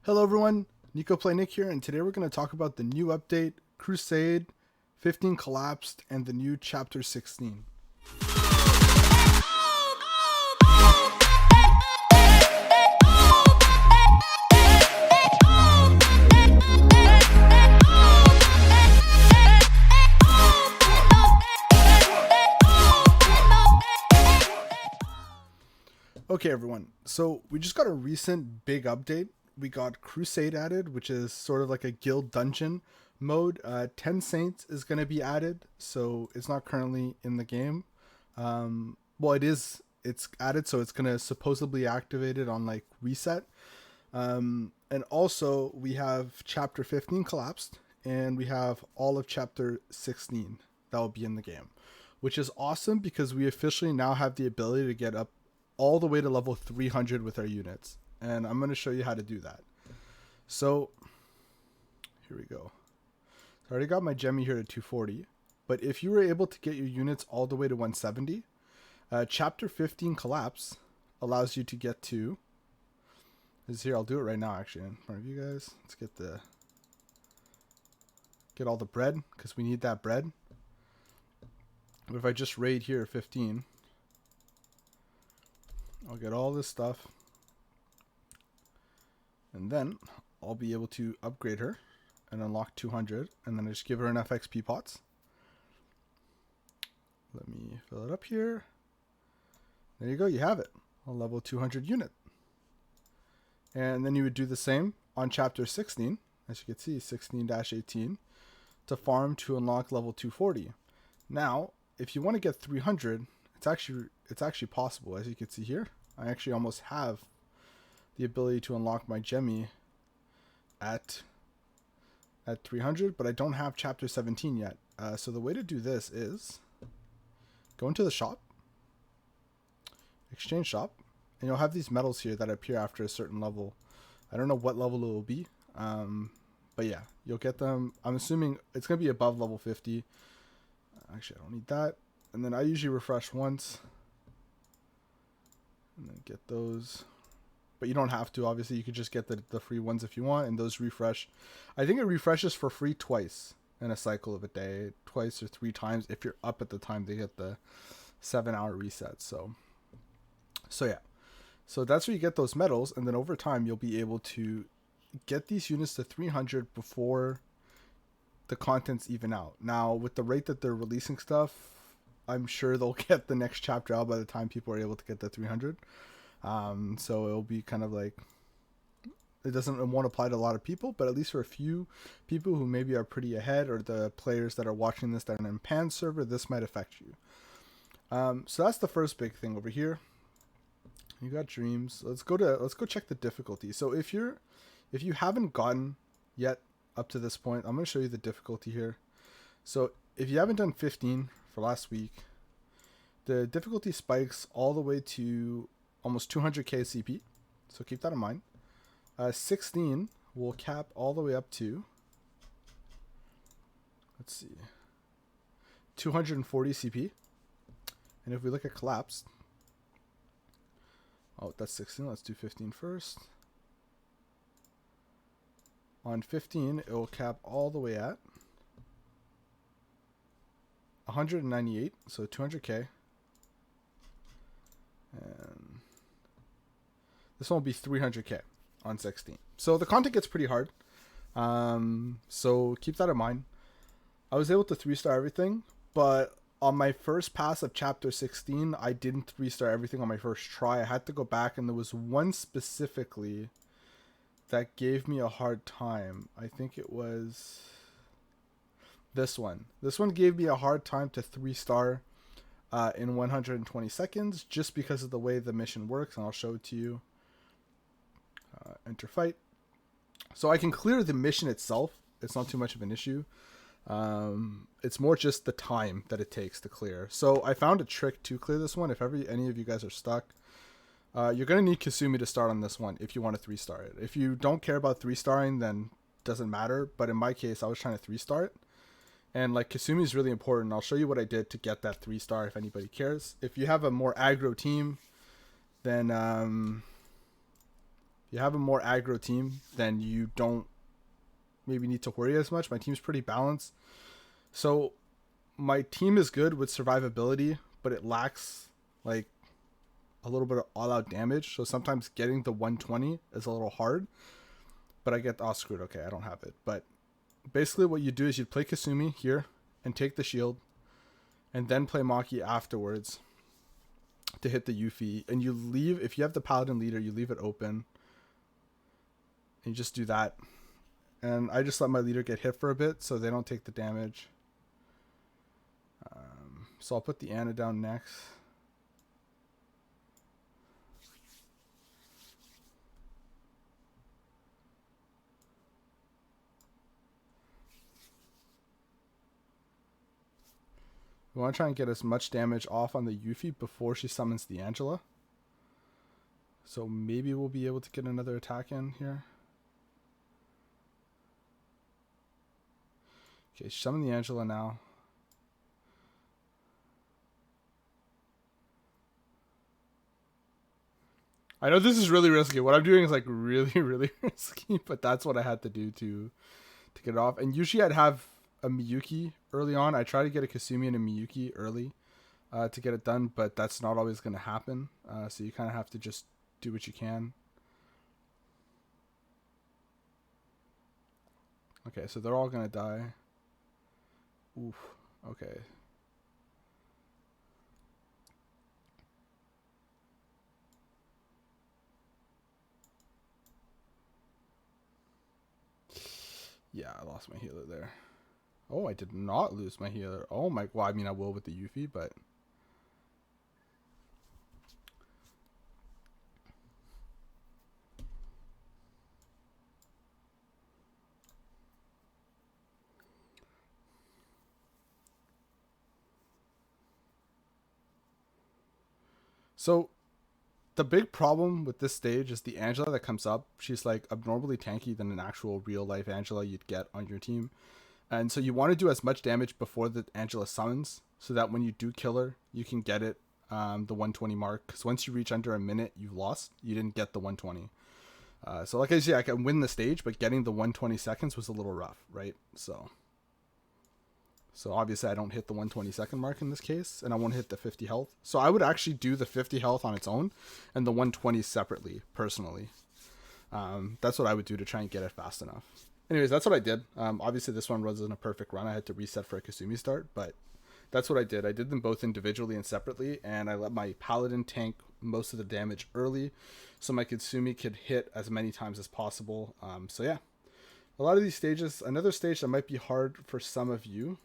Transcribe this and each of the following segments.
Hello everyone, Nico Play Nick here, and today we're going to talk about the new update, Crusade, 15 Collapsed, and the new Chapter 16. Okay everyone, so we just got a recent big update. We got Crusade added, which is sort of like a guild dungeon mode. 10 Saints is going to be added, so it's not currently in the game. Well, it's added, so it's going to supposedly activate it on like reset. And also we have Chapter 15 Collapsed, and we have all of Chapter 16 that will be in the game, which is awesome because we officially now have the ability to get up all the way to level 300 with our units. And I'm going to show you how to do that. So here we go. So I already got my Gemmy here to 240. But if you were able to get your units all the way to 170, Chapter 15 Collapse allows you to get to... This is here, I'll do it right now actually in front of you guys. Let's get all the bread, because we need that bread. But if I just raid here 15... I'll get all this stuff, and then I'll be able to upgrade her and unlock 200, and then I just give her enough XP pots. Let me fill it up here. There you go, you have it, a level 200 unit. And then you would do the same on Chapter 16, as you can see, 16-18, to farm to unlock level 240. Now, if you want to get 300, it's actually possible. As you can see here, I actually almost have the ability to unlock my Gemmy at 300, but I don't have Chapter 17 yet. So the way to do this is go into the shop, exchange shop, and you'll have these medals here that appear after a certain level. I don't know what level it will be, but yeah, you'll get them. I'm assuming it's going to be above level 50. Actually, I don't need that. And then I usually refresh once and then get those, but you don't have to. Obviously, you could just get the free ones if you want, and those refresh. I think it refreshes for free twice in a cycle of a day, twice or 3 times if you're up at the time they get the 7-hour reset. So yeah, so that's where you get those medals, and then over time you'll be able to get these units to 300 before the contents even out. Now with the rate that they're releasing stuff, I'm sure they'll get the next chapter out by the time people are able to get the 300. So it'll be kind of like, it won't apply to a lot of people, but at least for a few people who maybe are pretty ahead, or the players that are watching this that are in Pan server, this might affect you. So that's the first big thing over here. You got dreams. Let's go check the difficulty. So if you haven't gotten yet up to this point, I'm going to show you the difficulty here. So if you haven't done 15 for last week, the difficulty spikes all the way to almost 200k CP, so keep that in mind. 16 will cap all the way up to, let's see, 240 CP. And if we look at collapsed, oh, that's 16, let's do 15 first. On 15, it will cap all the way at 198, so 200k, and this one will be 300k on 16. So the content gets pretty hard, so keep that in mind. I was able to 3-star everything, but on my first pass of Chapter 16, I didn't 3-star everything on my first try. I had to go back, and there was one specifically that gave me a hard time. I think it was this one. This one gave me a hard time to 3-star in 120 seconds, just because of the way the mission works, and I'll show it to you. Enter fight. So I can clear the mission itself. It's not too much of an issue. It's more just the time that it takes to clear. So I found a trick to clear this one. If any of you guys are stuck, you're going to need Kasumi to start on this one if you want to 3-star it. If you don't care about 3-starring, then it doesn't matter. But in my case, I was trying to 3-star it. And like Kasumi is really important. I'll show you what I did to get that 3-star if anybody cares. If you have a more aggro team, then you have a more aggro team, then you don't maybe need to worry as much. My team's pretty balanced. So my team is good with survivability, but it lacks like a little bit of all-out damage. So sometimes getting the 120 is a little hard. But I get, oh, screwed. Okay, I don't have it. But basically what you do is you play Kasumi here and take the shield. And then play Maki afterwards to hit the Yuffie. And you leave, if you have the Paladin leader, you leave it open. And you just do that. And I just let my leader get hit for a bit so they don't take the damage. So I'll put the Ana down next. We want to try and get as much damage off on the Yuffie before she summons the Angela. So maybe we'll be able to get another attack in here. Okay, summon the Angela now. I know this is really risky. What I'm doing is like really, really risky, but that's what I had to do to get it off. And usually I'd have a Miyuki early on. I try to get a Kasumi and a Miyuki early to get it done, but that's not always going to happen. So you kind of have to just do what you can. Okay, so they're all going to die. Oof, okay. Yeah, I lost my healer there. Oh, I did not lose my healer. Oh my, well, I mean, I will with the Yuffie, but... So, the big problem with this stage is the Angela that comes up. She's like abnormally tanky than an actual real life Angela you'd get on your team. And so you want to do as much damage before the Angela summons so that when you do kill her, you can get it the 120 mark. Because once you reach under a minute, you've lost. You didn't get the 120. So like I say, I can win the stage, but getting the 120 seconds was a little rough, right? So obviously I don't hit the 120-second mark in this case, and I won't hit the 50 health. So I would actually do the 50 health on its own and the 120 separately, personally. That's what I would do to try and get it fast enough. Anyways, that's what I did. Obviously this one wasn't a perfect run. I had to reset for a Kasumi start, but that's what I did. I did them both individually and separately, and I let my Paladin tank most of the damage early so my Kasumi could hit as many times as possible. So yeah, a lot of these stages, another stage that might be hard for some of you.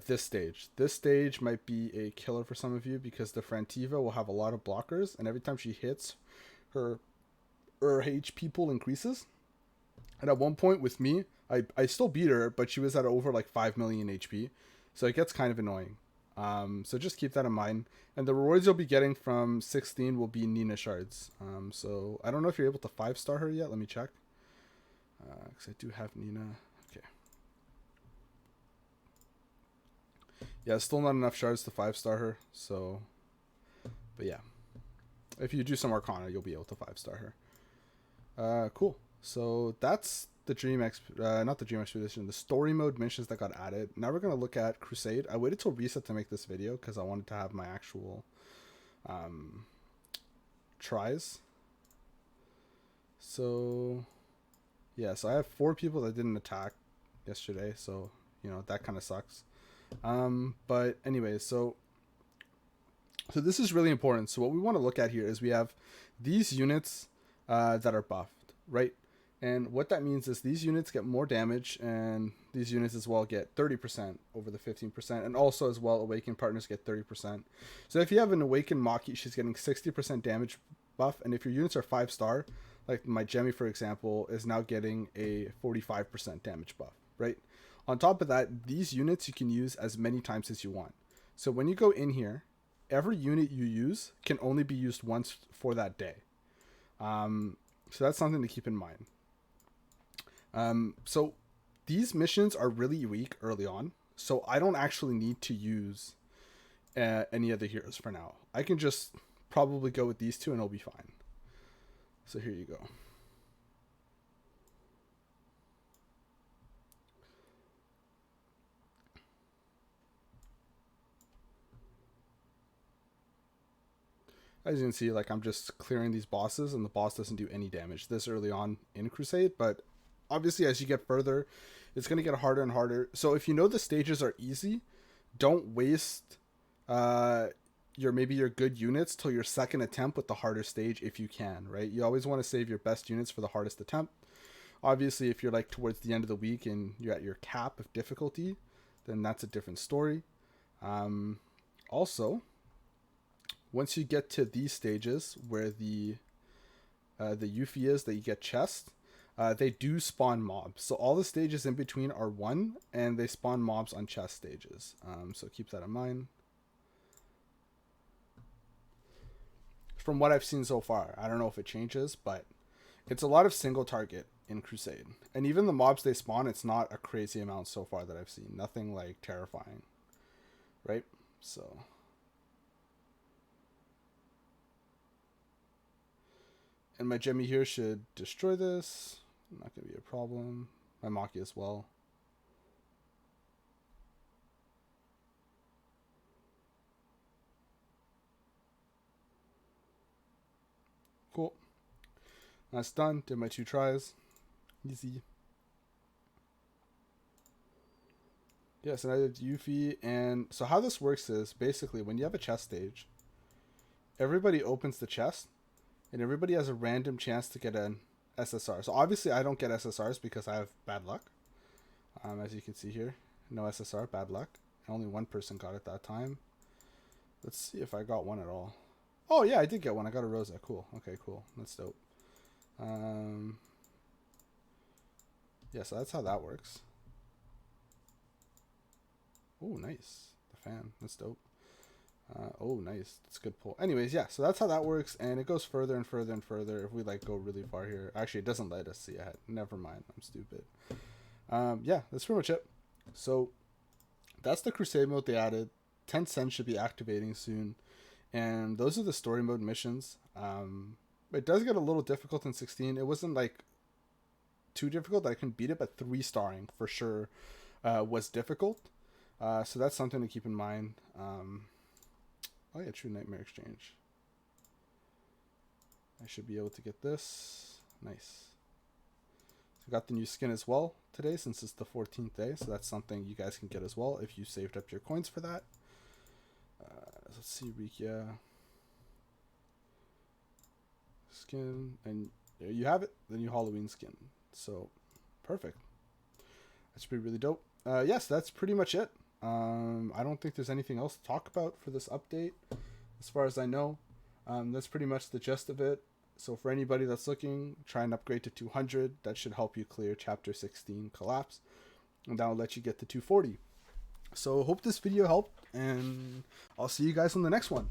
This stage might be a killer for some of you because the Frantiva will have a lot of blockers, and every time she hits, her HP pool increases. And at one point with me, I still beat her, but she was at over like 5 million HP, so it gets kind of annoying. So just keep that in mind. And the rewards you'll be getting from 16 will be Nina shards. So I don't know if you're able to 5-star her yet. Let me check. Because I do have Nina. Okay. Yeah, still not enough shards to 5-star her. So, but yeah, if you do some Arcana, you'll be able to 5-star her. Cool. So that's the not the Dream Expedition, the story mode missions that got added. Now we're gonna look at Crusade. I waited till reset to make this video because I wanted to have my actual tries. So yeah, so I have 4 people that didn't attack yesterday, so you know that kind of sucks. But anyways, so this is really important. So what we want to look at here is we have these units that are buffed, right? And what that means is these units get more damage, and these units as well get 30% over the 15%, and also as well Awakened partners get 30%. So if you have an Awakened Maki, she's getting 60% damage buff, and if your units are 5-star, like my Jemmy for example, is now getting a 45% damage buff, right? On top of that, these units you can use as many times as you want. So when you go in here, every unit you use can only be used once for that day. So that's something to keep in mind. So these missions are really weak early on, so I don't actually need to use any other heroes for now. I can just probably go with these two and it'll be fine. So here you go. As you can see, like I'm just clearing these bosses and the boss doesn't do any damage this early on in Crusade, but obviously as you get further, it's going to get harder and harder. So if you know the stages are easy, don't waste your good units till your second attempt with the harder stage if you can, right? You always want to save your best units for the hardest attempt. Obviously, if you're like towards the end of the week and you're at your cap of difficulty, then that's a different story. Also, once you get to these stages where the Yuffie is that you get chest, they do spawn mobs. So all the stages in between are one, and they spawn mobs on chest stages. So keep that in mind. From what I've seen so far, I don't know if it changes, but it's a lot of single target in Crusade. And even the mobs they spawn, it's not a crazy amount so far that I've seen. Nothing like terrifying, right? So and my Jemmy here should destroy this. Not going to be a problem. My Maki as well. Cool. That's done. Did my 2 tries. Easy. Yes, and I did Yuffie. And so how this works is basically when you have a chest stage, everybody opens the chest and everybody has a random chance to get an SSR. So obviously I don't get SSRs because I have bad luck. As you can see here, no SSR, bad luck. Only one person got it that time. Let's see if I got one at all. Oh yeah, I did get one. I got a Rosa. Cool. Okay, cool. That's dope. Yeah, so that's how that works. Oh, nice. The fan. That's dope. Oh, nice. That's a good pull. Anyways, yeah, so that's how that works, and it goes further and further and further if we like go really far here. Actually, it doesn't let us see ahead. Never mind. I'm stupid. Yeah, that's pretty much it. So that's the Crusade mode they added. 10 cents should be activating soon. And those are the story mode missions. It does get a little difficult in 16. It wasn't like too difficult that I couldn't beat it, but 3-starring for sure was difficult. So that's something to keep in mind. Oh yeah, True Nightmare Exchange. I should be able to get this. Nice. So got the new skin as well today since it's the 14th day. So that's something you guys can get as well if you saved up your coins for that. Let's see, Rikia. Skin. And there you have it. The new Halloween skin. So, perfect. That's pretty really dope. Yes, that's pretty much it. I don't think there's anything else to talk about for this update, as far as I know. That's pretty much the gist of it. So for anybody that's looking, try and upgrade to 200. That should help you clear Chapter 16 Collapse, and that will let you get to 240. So hope this video helped, and I'll see you guys on the next one.